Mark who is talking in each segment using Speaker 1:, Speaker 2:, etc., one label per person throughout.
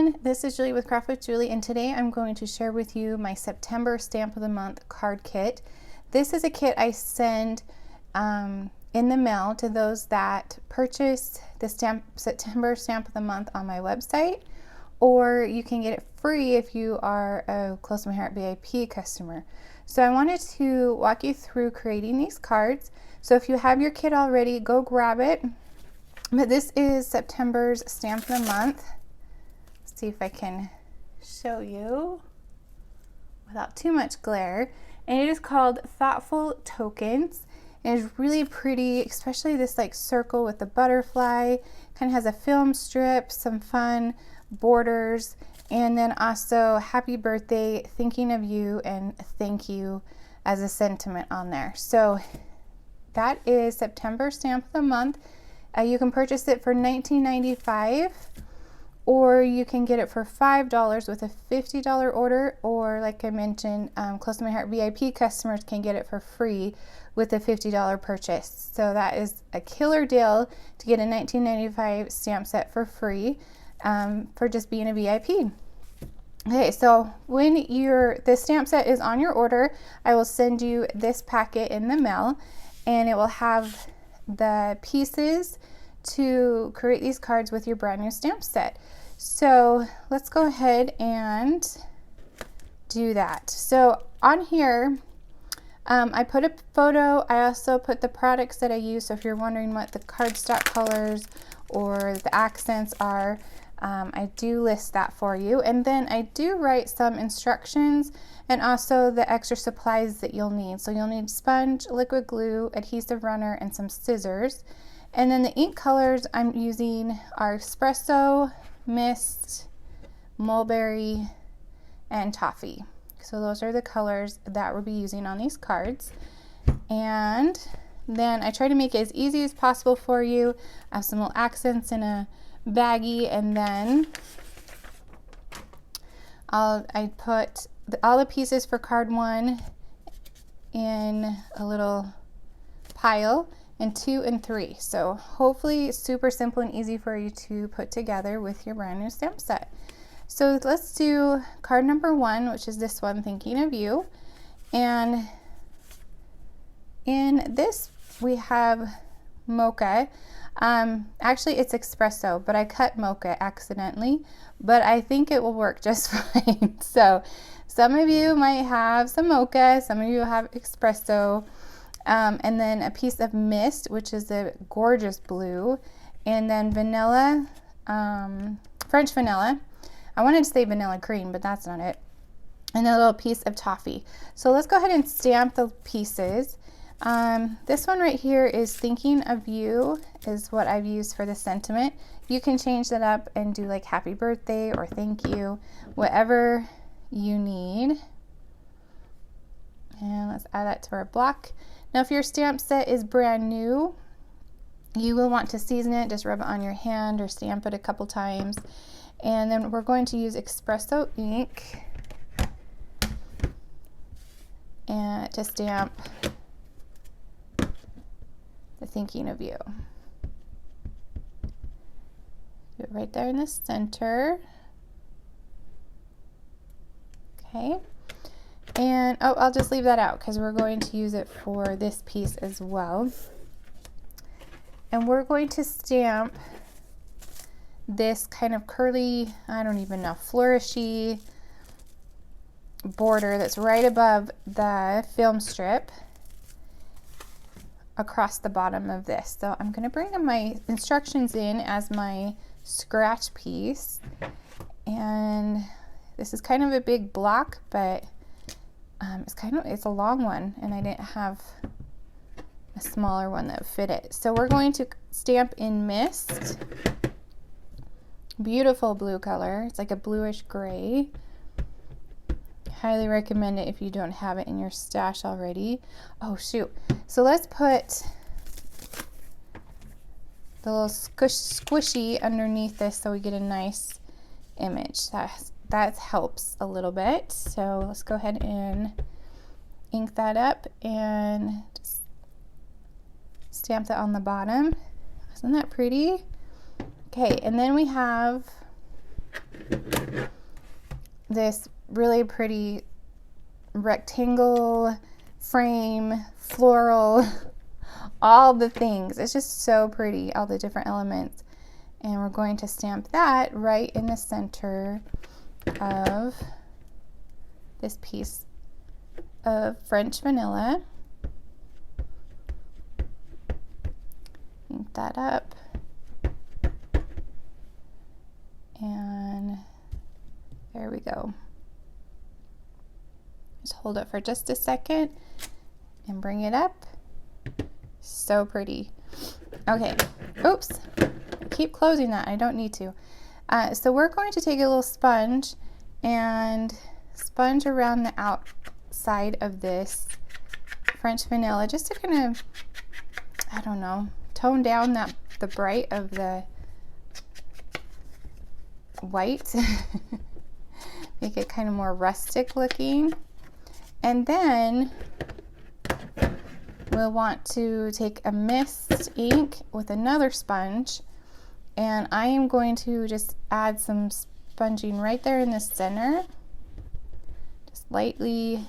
Speaker 1: everyone, this is Julie with Craft with Julie, and today I'm going to share with you my September Stamp of the Month card kit. This is a kit I send in the mail to those that purchase the September Stamp of the Month on my website, or you can get it free if you are a Close to My Heart VIP customer. So I wanted to walk you through creating these cards. So if you have your kit already, go grab it. But this is September's Stamp of the Month. Let's see if I can show you without too much glare. And it is called Thoughtful Tokens. It is really pretty, especially this like circle with the butterfly. Kind of has a film strip, some fun borders, and then also happy birthday, thinking of you, and thank you as a sentiment on there. So that is September Stamp of the Month. You can purchase it for $19.95, or you can get it for $5 with a $50 order, or like I mentioned, Close to My Heart VIP customers can get it for free with a $50 purchase. So that is a killer deal to get a $19.95 stamp set for free for just being a VIP. Okay, so when the stamp set is on your order, I will send you this packet in the mail, and it will have the pieces to create these cards with your brand new stamp set. So let's go ahead and do that. So on here, I put a photo. I also put the products that I use. So if you're wondering what the cardstock colors or the accents are, I do list that for you. And then I do write some instructions and also the extra supplies that you'll need. So you'll need sponge, liquid glue, adhesive runner, and some scissors. And then the ink colors I'm using are Espresso, Mist, Mulberry, and Toffee. So those are the colors that we'll be using on these cards. And then I try to make it as easy as possible for you. I have some little accents in a baggie, and then I put all the pieces for card 1 in a little pile, and 2 and 3. So hopefully super simple and easy for you to put together with your brand new stamp set. So let's do card number 1, which is this one, Thinking of You. And in this we have mocha. Actually it's espresso, but I cut mocha accidentally, but I think it will work just fine. So some of you might have some mocha, some of you have espresso, and then a piece of mist, which is a gorgeous blue, and then vanilla, French vanilla. I wanted to say vanilla cream, but that's not it. And a little piece of toffee. So let's go ahead and stamp the pieces. This one right here is Thinking of You, is what I've used for the sentiment. You can change that up and do like happy birthday or thank you, whatever you need. And let's add that to our block. Now if your stamp set is brand new, you will want to season it. Just rub it on your hand or stamp it a couple times. And then we're going to use Espresso Ink and to stamp the Thinking of You. Do it right there in the center. Okay. And oh, I'll just leave that out because we're going to use it for this piece as well. And we're going to stamp this kind of curly, I don't even know, flourishy border that's right above the film strip across the bottom of this. So I'm going to bring my instructions in as my scratch piece, and this is kind of a big block, but it's a long one, and I didn't have a smaller one that fit it. So we're going to stamp in Mist. Beautiful blue color. It's like a bluish gray. Highly recommend it if you don't have it in your stash already. Oh shoot. So let's put the little squishy underneath this so we get a nice image. That helps a little bit. So let's go ahead and ink that up and just stamp that on the bottom. Isn't that pretty? Okay, and then we have this really pretty rectangle frame, floral, all the things. It's just so pretty, all the different elements. And we're going to stamp that right in the center of this piece of French vanilla. Ink that up. And there we go. Just hold it for just a second and bring it up. So pretty. Okay, oops, I keep closing that, I don't need to. So we're going to take a little sponge and sponge around the outside of this French vanilla just to kind of, I don't know, tone down the bright of the white. Make it kind of more rustic looking. And then we'll want to take a mist ink with another sponge, and I am going to just add some sponging right there in the center. Just lightly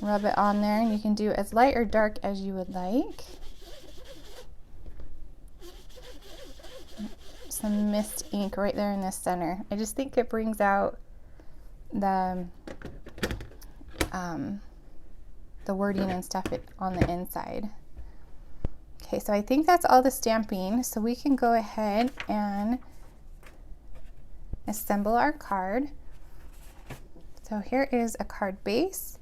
Speaker 1: rub it on there, and you can do as light or dark as you would like. Some mist ink right there in the center. I just think it brings out the wording and stuff on the inside. Okay, so I think that's all the stamping, so we can go ahead and assemble our card. So here is a card base.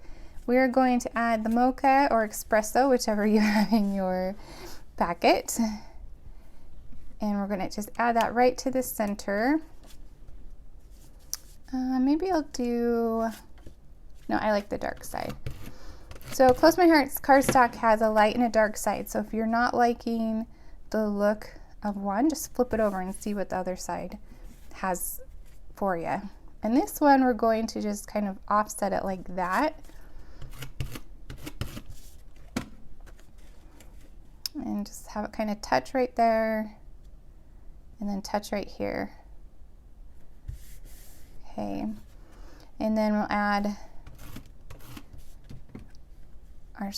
Speaker 1: We are going to add the mocha or espresso, whichever you have in your packet. And we're going to just add that right to the center. Maybe I'll do, no, I like the dark side. So Close My Heart's cardstock has a light and a dark side. So if you're not liking the look of one, just flip it over and see what the other side has for you. And this one, we're going to just kind of offset it like that. And just have it kind of touch right there. And then touch right here. Okay. And then we'll add our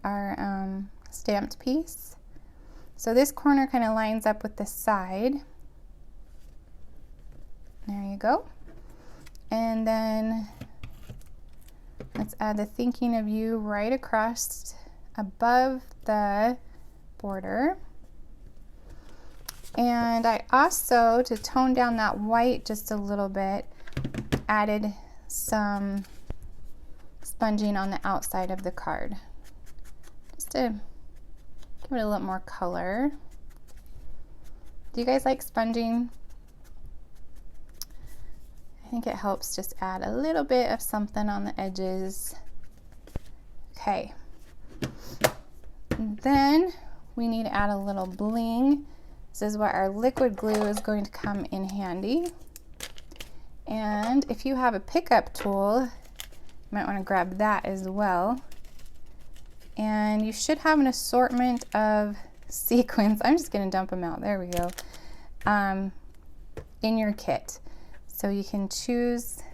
Speaker 1: our stamped piece. So this corner kind of lines up with the side. There you go. And then let's add the Thinking of You right across above the border. And I also, to tone down that white just a little bit, added some sponging on the outside of the card, just to give it a little more color. Do you guys like sponging? I think it helps just add a little bit of something on the edges. Okay. And then we need to add a little bling. This is where our liquid glue is going to come in handy. And if you have a pickup tool, you might want to grab that as well. And you should have an assortment of sequins. I'm just going to dump them out. There we go. In your kit. So you can choose,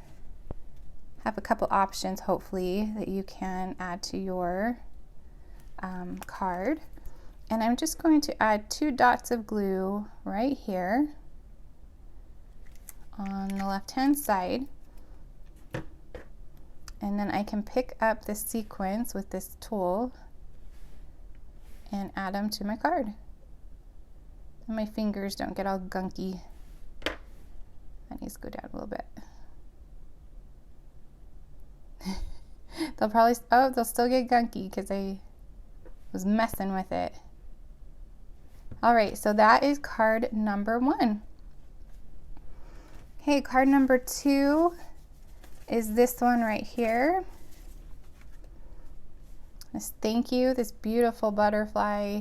Speaker 1: have a couple options hopefully that you can add to your card. And I'm just going to add 2 dots of glue right here on the left-hand side. And then I can pick up the sequins with this tool and add them to my card. And my fingers don't get all gunky. That needs to go down a little bit. They'll probably, oh, they'll still get gunky because I was messing with it. All right, so that is card number 1. Okay, card number 2 is this one right here. This thank you, this beautiful butterfly.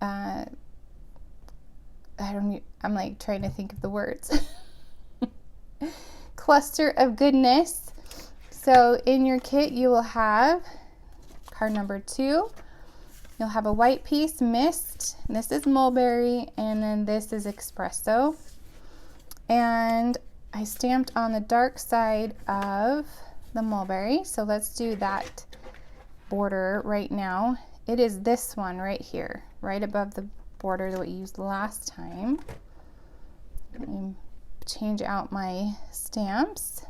Speaker 1: I'm like trying to think of the words. Cluster of goodness. So in your kit you will have card number 2. You'll have a white piece, mist. This is mulberry, and then this is espresso. And I stamped on the dark side of the mulberry, so let's do that border right now. It is this one right here, right above the border that we used last time. Let me change out my stamps.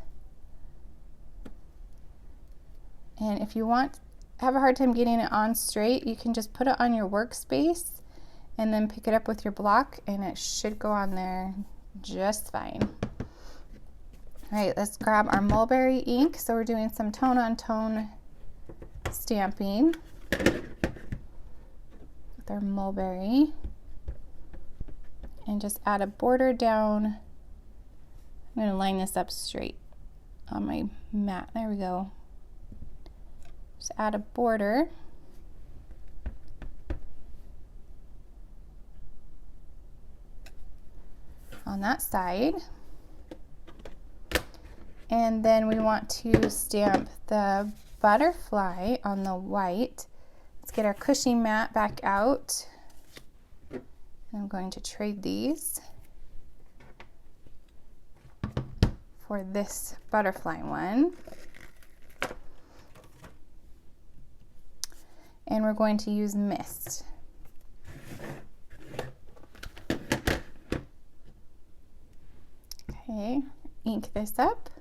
Speaker 1: And if you have a hard time getting it on straight, you can just put it on your workspace and then pick it up with your block and it should go on there just fine. All right, let's grab our mulberry ink. So we're doing some tone on tone stamping with our mulberry and just add a border down. I'm going to line this up straight on my mat. There we go. Just add a border. On that side. And then we want to stamp the butterfly on the white. Let's get our cushy mat back out. I'm going to trade these for this butterfly one. And we're going to use mist. Okay, ink this up.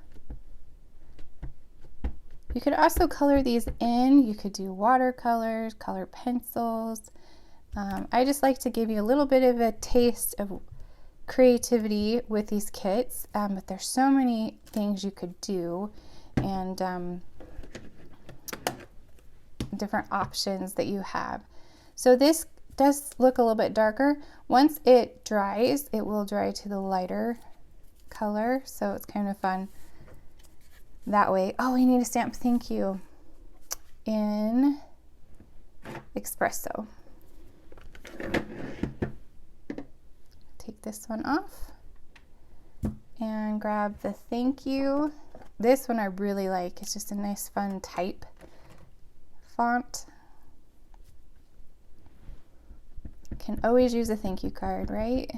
Speaker 1: You could also color these in. You could do watercolors, color pencils. I just like to give you a little bit of a taste of creativity with these kits, but there's so many things you could do and different options that you have. So this does look a little bit darker. Once it dries, it will dry to the lighter color, so it's kind of fun that way. Oh, we need to stamp thank you in Espresso. Take this one off and grab the thank you. This one I really like. It's just a nice fun type font. Can always use a thank you card, right?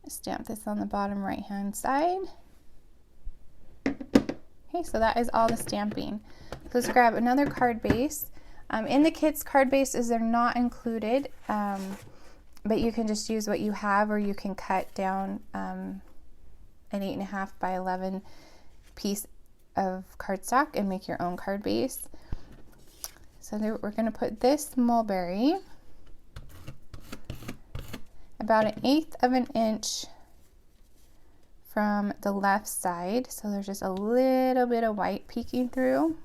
Speaker 1: Stamp this on the bottom right hand side. Okay, so that is all the stamping. So let's grab another card base. In the kit's card bases, they're not included, but you can just use what you have, or you can cut down an 8.5 by 11 piece of cardstock and make your own card base. So there, we're going to put this mulberry about 1/8 of an inch from the left side, so there's just a little bit of white peeking through.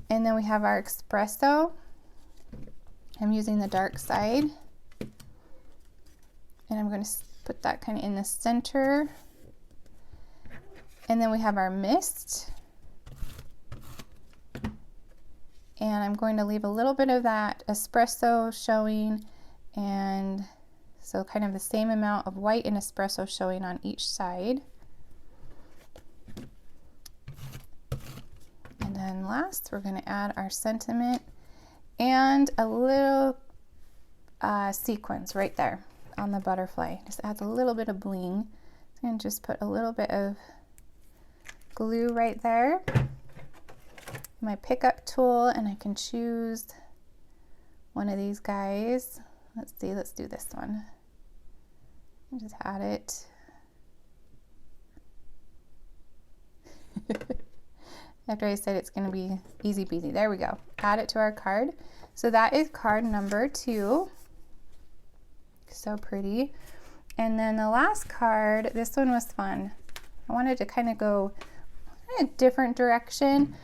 Speaker 1: And then we have our espresso. I'm using the dark side, and I'm going to put that kind of in the center. And then we have our mist, and I'm going to leave a little bit of that espresso showing, and so kind of the same amount of white and espresso showing on each side. And then last, we're going to add our sentiment and a little sequins right there on the butterfly. Just adds a little bit of bling. So I'm going to just put a little bit of glue right there. My pickup tool, and I can choose one of these guys. Let's see, let's do this one. Just add it. After I said it's going to be easy peasy. There we go. Add it to our card. So that is card number 2. So pretty. And then the last card, this one was fun. I wanted to kind of go in a different direction.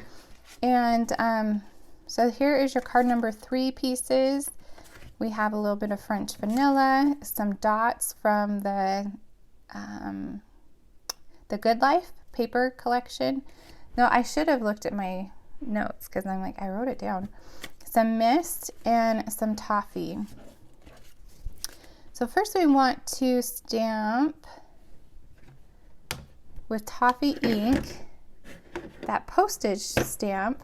Speaker 1: And so here is your card number 3 pieces. We have a little bit of French vanilla, some dots from the Good Life paper collection. No, I should have looked at my notes because I'm like, I wrote it down. Some mist and some toffee. So first we want to stamp with Toffee Ink, that postage stamp.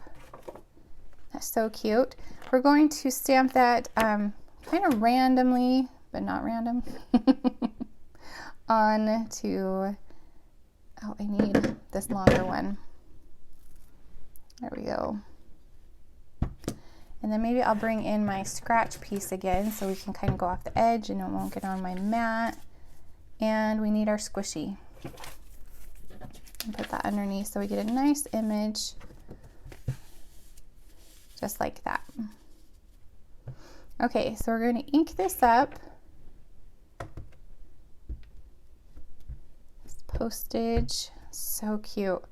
Speaker 1: That's so cute. We're going to stamp that kind of randomly, but not random, on to Oh, I need this longer one. There we go. And then maybe I'll bring in my scratch piece again so we can kind of go off the edge and it won't get on my mat. And we need our squishy. And put that underneath so we get a nice image just like that. Okay, so we're going to ink this up. This postage, so cute.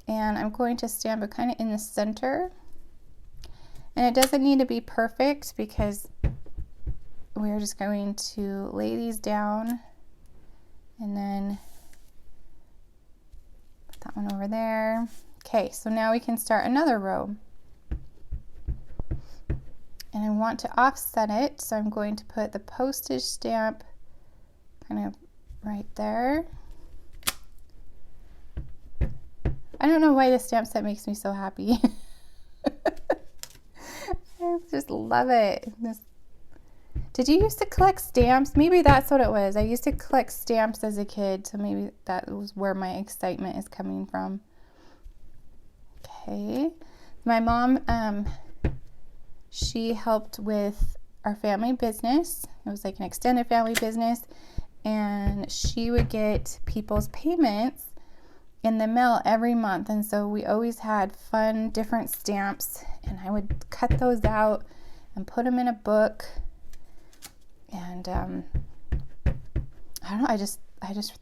Speaker 1: And I'm going to stamp it kind of in the center. And it doesn't need to be perfect because we're just going to lay these down and then put that one over there. Okay, so now we can start another row. And I want to offset it, so I'm going to put the postage stamp kind of right there. I don't know why the stamp set makes me so happy. I just love it. Did you used to collect stamps? Maybe that's what it was. I used to collect stamps as a kid, so maybe that was where my excitement is coming from. Okay. My mom, she helped with our family business. It was like an extended family business, and she would get people's payments in the mail every month, and so we always had fun different stamps, and I would cut those out and put them in a book. And I don't know, I just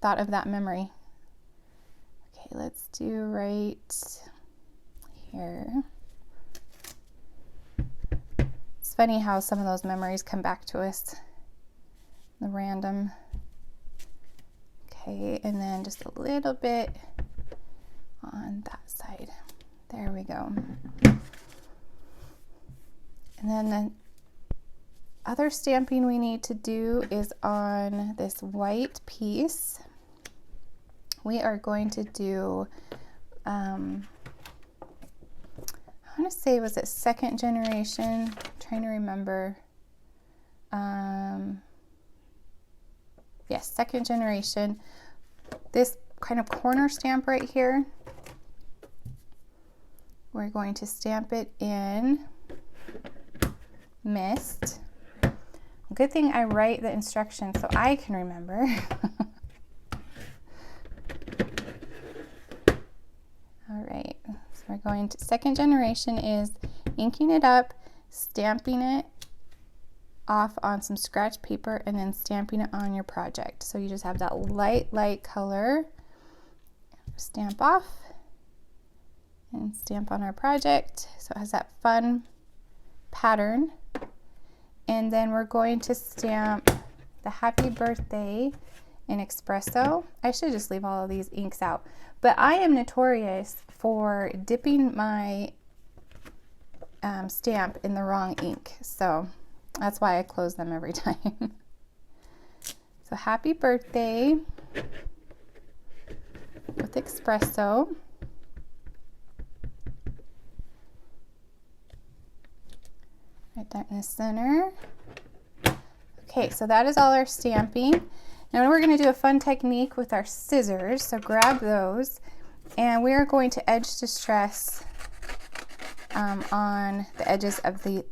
Speaker 1: thought of that memory. Okay, let's do right here. It's funny how some of those memories come back to us, the random. Okay, and then just a little bit on that side. There we go. And then the other stamping we need to do is on this white piece. We are going to do, I want to say, was it second generation? I'm trying to remember. Yes, second generation. This kind of corner stamp right here, we're going to stamp it in Mist. Good thing I write the instructions so I can remember. All right, so we're going to, second generation is inking it up, stamping it off on some scratch paper, and then stamping it on your project. So you just have that light color. Stamp off and stamp on our project. So it has that fun pattern. And then we're going to stamp the happy birthday in espresso. I should just leave all of these inks out, but I am notorious for dipping my stamp in the wrong ink, so that's why I close them every time. So happy birthday with espresso. Right there in the center. Okay, so that is all our stamping. Now we're going to do a fun technique with our scissors. So grab those, and we are going to edge distress on the edges of the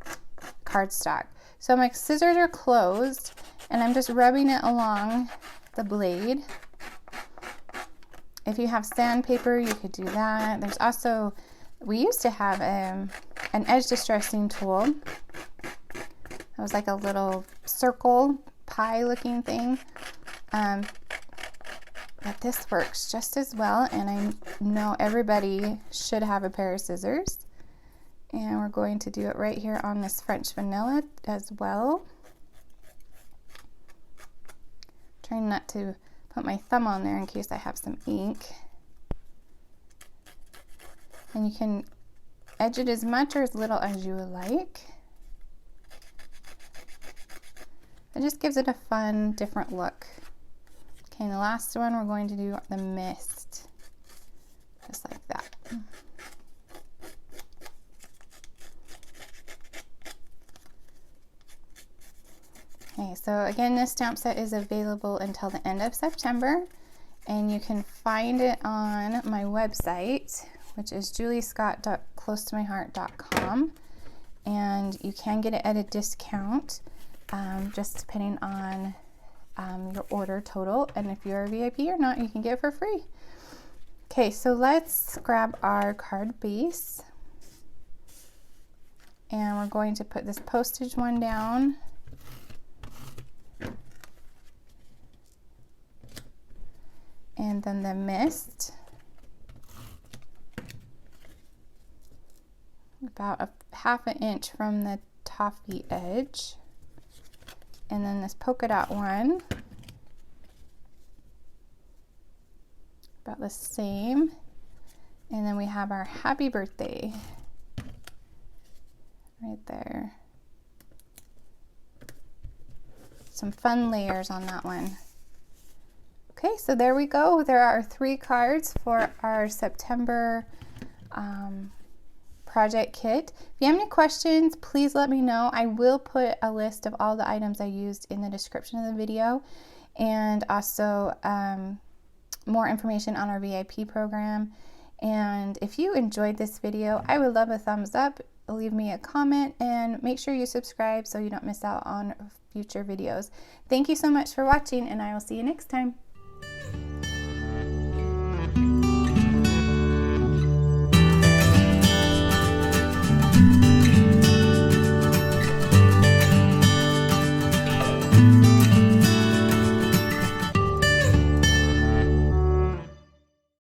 Speaker 1: cardstock. So my scissors are closed, and I'm just rubbing it along the blade. If you have sandpaper, you could do that. There's also, we used to have an edge distressing tool. It was like a little circle pie looking thing. But this works just as well, and I know everybody should have a pair of scissors. And we're going to do it right here on this French vanilla as well. Trying not to put my thumb on there in case I have some ink. And you can edge it as much or as little as you would like. It just gives it a fun, different look. Okay, and the last one we're going to do the mist, just like that. Okay, so again, this stamp set is available until the end of September, and you can find it on my website, which is juliescott.closetomyheart.com, and you can get it at a discount, just depending on your order total, and if you're a VIP or not, you can get it for free. Okay, so let's grab our card base, and we're going to put this postage one down. And then the mist, about a ½ inch from the toffee edge. And then this polka dot one, about the same. And then we have our happy birthday right there. Some fun layers on that one. Okay, so there we go. There are 3 cards for our September project kit. If you have any questions, please let me know. I will put a list of all the items I used in the description of the video, and also more information on our VIP program. And if you enjoyed this video, I would love a thumbs up, leave me a comment, and make sure you subscribe so you don't miss out on future videos. Thank you so much for watching, and I will see you next time.